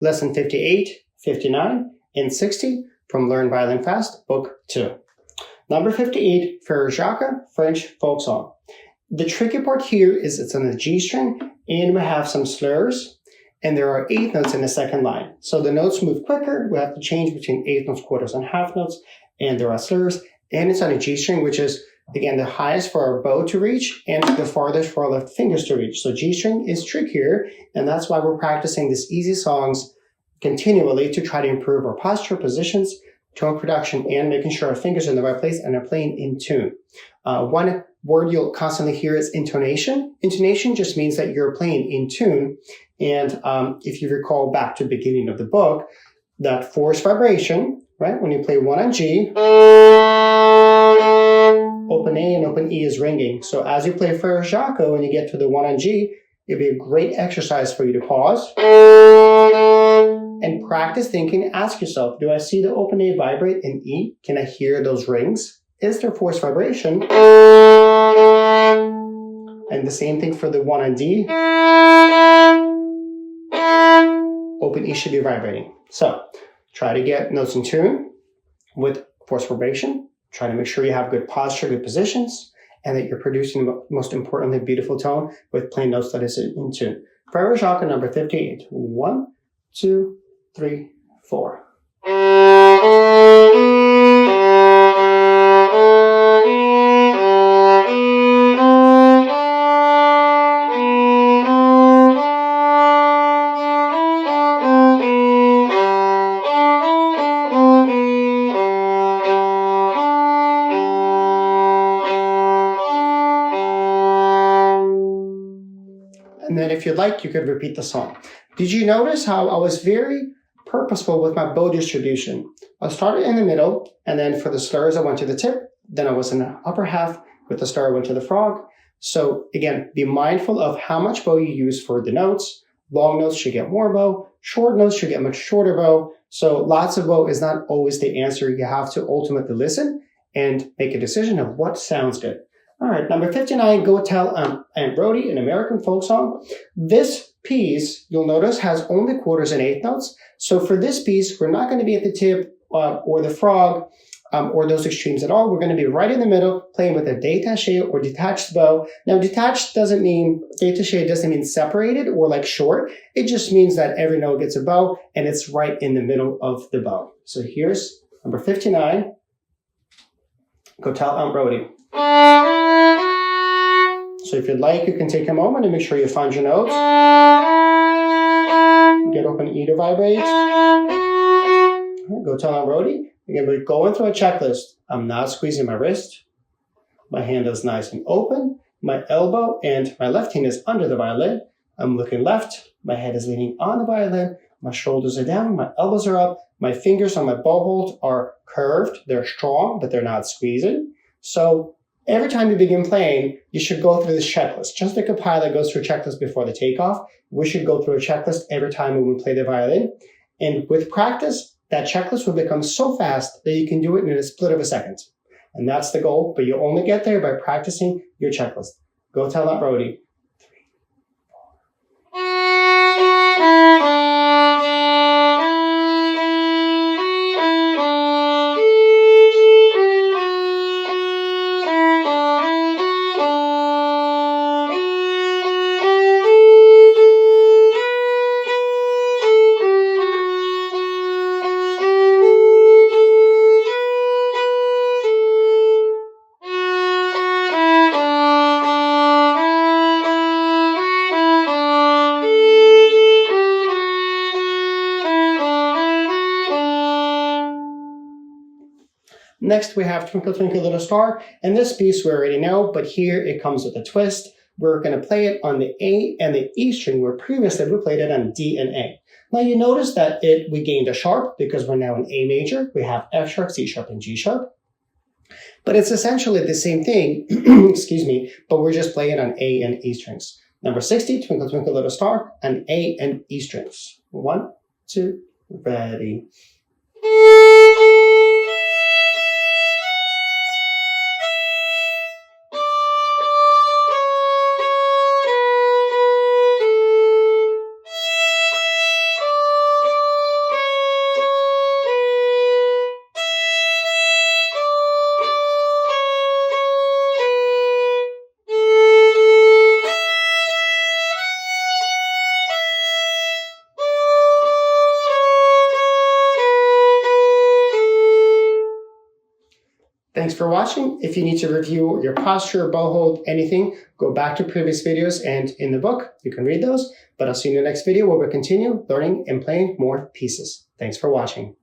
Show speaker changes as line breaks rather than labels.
lesson 58, 59, and 60 from Learn Violin Fast, Book 2. Number 58, Frère Jacques, French folk song. The tricky part here is it's on the G string, and we have some slurs, and there are 8 notes in the second line. So the notes move quicker. We have to change between 8 notes, quarters, and half notes, and there are slurs, and it's on a G string, which is, again, the highest for our bow to reach and the farthest for our left fingers to reach. So G string is trickier, and that's why we're practicing these easy songs continually to try to improve our posture, positions, tone production, and making sure our fingers are in the right place and are playing in tune. One word you'll constantly hear is intonation. Intonation just means that you're playing in tune. And if you recall back to the beginning of the book, that forced vibration, right? When you play 1 on G, open A and open E is ringing. So as you play Frère Jacques and you get to the 1 on G, it'll be a great exercise for you to pause and practice thinking. Ask yourself, do I see the open A vibrate in E? Can I hear those rings? Is there forced vibration? And the same thing for the 1 on D. Open E should be vibrating. So try to get notes in tune with forced vibration. Try to make sure you have good posture, good positions, and that you're producing, most importantly, beautiful tone with playing notes that is in tune. Frère Jacques, number 58. 1, 2, 3, 4. And then if you'd like, you could repeat the song. Did you notice how I was very purposeful with my bow distribution? I started in the middle, and then for the slurs, I went to the tip. Then I was in the upper half. With the star, I went to the frog. So again, be mindful of how much bow you use for the notes. Long notes should get more bow. Short notes should get much shorter bow. So lots of bow is not always the answer. You have to ultimately listen and make a decision of what sounds good. All right, number 59, Go Tell Aunt Rhody, an American folk song. This piece, you'll notice, has only quarters and 8 notes. So for this piece, we're not going to be at the tip or the frog or those extremes at all. We're going to be right in the middle, playing with a détaché or detached bow. Now, détaché doesn't mean separated or like short. It just means that every note gets a bow, and it's right in the middle of the bow. So here's number 59, Go Tell Aunt Rhody. So if you'd like, you can take a moment and make sure you find your notes. Get open E to vibrate. Go Tell Aunt Rhody. Again, we're going through a checklist. I'm not squeezing my wrist. My hand is nice and open. My elbow and my left hand is under the violin. I'm looking left. My head is leaning on the violin. My shoulders are down. My elbows are up. My fingers on my bow hold are curved. They're strong, but they're not squeezing. So every time you begin playing, you should go through this checklist. Just like a pilot goes through a checklist before the takeoff, we should go through a checklist every time when we play the violin. And with practice, that checklist will become so fast that you can do it in a split of a second. And that's the goal, but you only get there by practicing your checklist. Go Tell Aunt Rhody. Next, we have Twinkle, Twinkle, Little Star. And this piece we already know, but here it comes with a twist. We're going to play it on the A and the E string, where previously we played it on D and A. Now you notice that we gained a sharp because we're now in A major. We have F sharp, C sharp, and G sharp. But it's essentially the same thing, excuse me, but we're just playing on A and E strings. Number 60, Twinkle, Twinkle, Little Star, on A and E strings. 1, 2, ready. for watching. If you need to review your posture, bow hold, anything, go back to previous videos and in the book, you can read those. But I'll see you in the next video where we'll continue learning and playing more pieces. Thanks for watching.